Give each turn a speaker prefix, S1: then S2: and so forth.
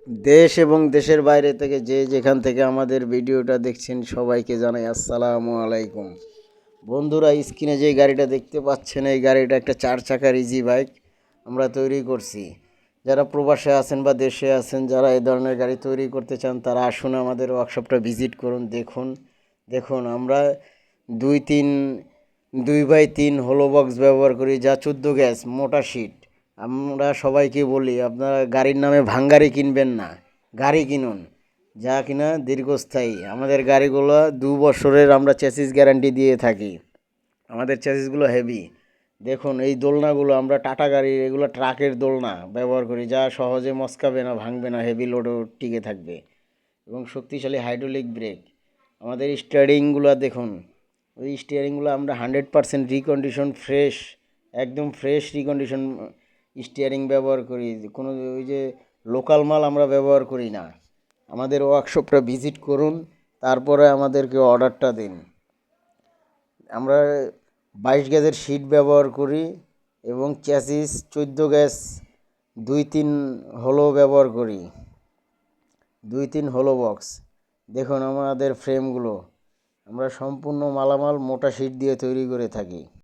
S1: দেশ এবং দেশের বাইরে থেকে যে যেখান থেকে আমাদের ভিডিওটা দেখছেন সবাইকে জানাই আসসালামু আলাইকুম। বন্ধুরা, স্ক্রিনে যে গাড়িটা দেখতে পাচ্ছেন এই গাড়িটা একটা 4 চাকার ইজি বাইক আমরা তৈরি করছি। যারা প্রবাসে আছেন বা দেশে আছেন, যারা এই ধরনের গাড়ি তৈরি করতে চান তারা আসুন আমাদের ওয়ার্কশপটা ভিজিট করুন। দেখুন দেখুন আমরা 2-3 হলো বক্স ব্যবহার করি, যা 14 গ্যাস মোটা শিট। আমরা সবাইকে বলি আপনারা গাড়ির নামে ভাঙ্গারি কিনবেন না, গাড়ি কিনুন যা কিনা দীর্ঘস্থায়ী। আমাদের গাড়িগুলো 2 বছরের আমরা চেসিস গ্যারান্টি দিয়ে থাকি। আমাদের চেসিসগুলো হেভি। দেখুন এই দোলনাগুলো আমরা টাটা গাড়ির, এগুলো ট্রাকের দোলনা ব্যবহার করি, যা সহজে মচকাবে না, ভাঙবে না, হেভি লোডও টিকে থাকবে এবং শক্তিশালী হাইড্রোলিক ব্রেক। আমাদের স্টিয়ারিংগুলো দেখুন, ওই স্টিয়ারিংগুলো আমরা 100% রিকন্ডিশন ফ্রেশ, একদম ফ্রেশ রিকন্ডিশন স্টিয়ারিং ব্যবহার করি। কোনো ওই যে লোকাল মাল আমরা ব্যবহার করি না। আমাদের ওয়ার্কশপটা ভিজিট করুন, তারপরে আমাদেরকে অর্ডারটা দিন। আমরা 22 গ্যাসের শিট ব্যবহার করি এবং চ্যাসিস 14 গ্যাস 2-3 হলো ব্যবহার করি, 2-3 হলো বক্স। দেখুন আমাদের ফ্রেমগুলো আমরা সম্পূর্ণ মালামাল মোটা শিট দিয়ে তৈরি করে থাকি।